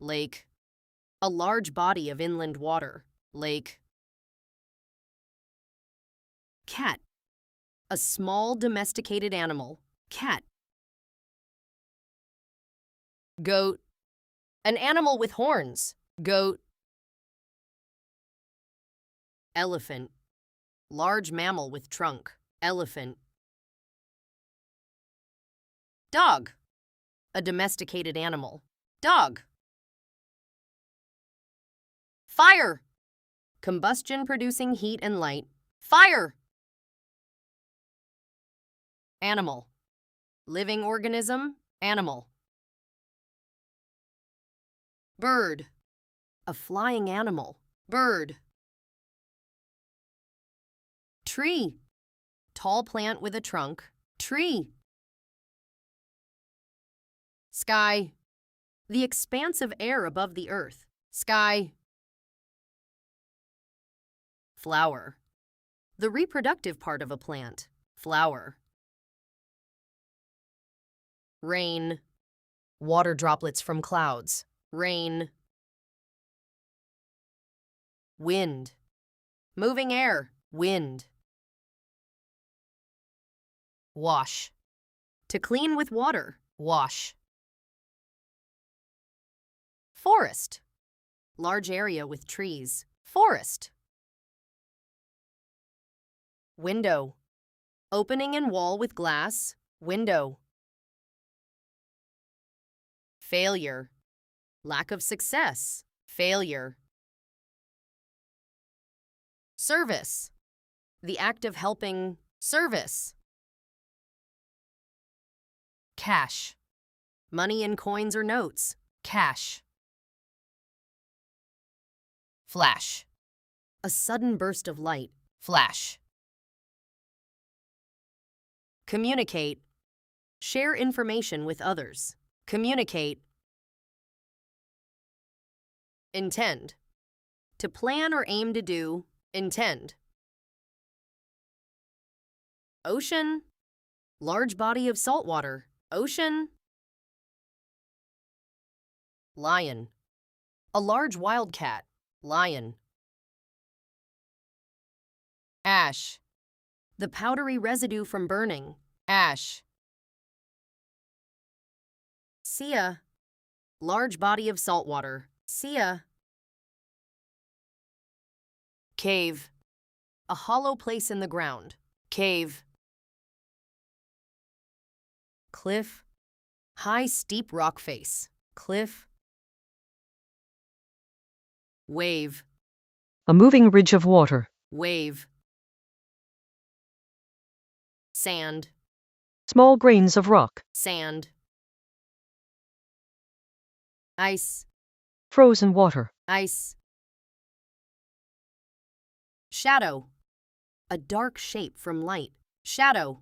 lake. A large body of inland water, lake. Cat. A small domesticated animal, cat. Goat. An animal with horns, goat. Elephant. Large mammal with trunk, elephant. Dog. A domesticated animal, dog. Fire. Combustion producing heat and light, fire. Animal. Living organism, animal. Bird. A flying animal, bird. Tree. Tall plant with a trunk, tree. Sky. The expanse of air above the earth, sky. Flower. The reproductive part of a plant, flower. Rain. Water droplets from clouds, rain. Wind. Moving air, wind. Wash. To clean with water, wash. Forest. Large area with trees, forest. Window. Opening in wall with glass, window. Failure. Lack of success, failure. Service. The act of helping, service. Cash. Money in coins or notes, cash. Flash. A sudden burst of light, flash. Communicate. Share information with others, communicate. Intend. To plan or aim to do, intend. Ocean. Large body of salt water, ocean. Lion. A large wildcat, lion. Ash. The powdery residue from burning, ash. Sea. Large body of salt water, sea. Cave. A hollow place in the ground, cave. Cliff. High, steep rock face, cliff. Wave. A moving ridge of water. Wave. Sand. Small grains of rock. Sand. Ice. Frozen water. Ice. Shadow. A dark shape from light, shadow.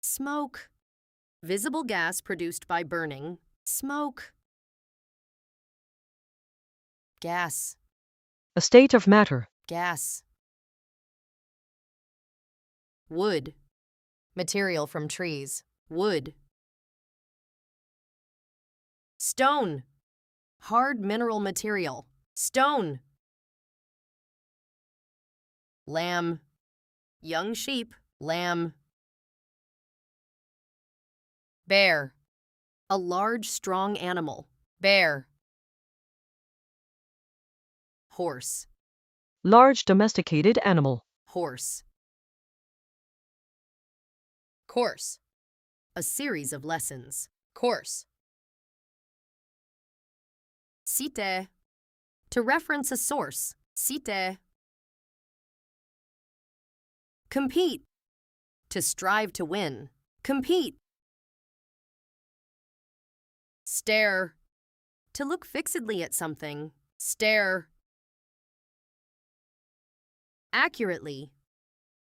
Smoke. Visible gas produced by burning, smoke. Gas. A state of matter. Gas. Wood. Material from trees, wood. Stone. Hard mineral material, stone. Lamb. Young sheep, lamb. Bear. A large, strong animal, bear. Horse. Large domesticated animal. Horse. Course. A series of lessons, course. Cite. To reference a source, cite. Compete. To strive to win, compete. Stare. To look fixedly at something, stare. Accurately.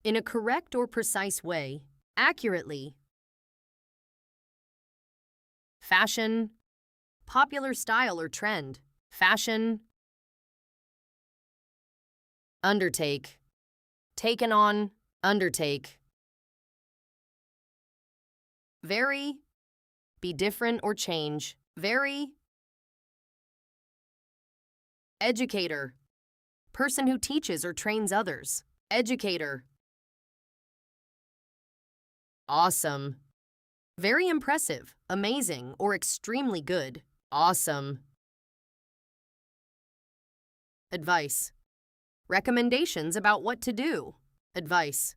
In a correct or precise way, accurately. Fashion. Popular style or trend, fashion. Undertake. Taken on, undertake. Vary. Be different or change, Very. Educator. Person who teaches or trains others. Educator. Awesome. Very impressive, amazing, or extremely good. Awesome. Advice. Recommendations about what to do. Advice.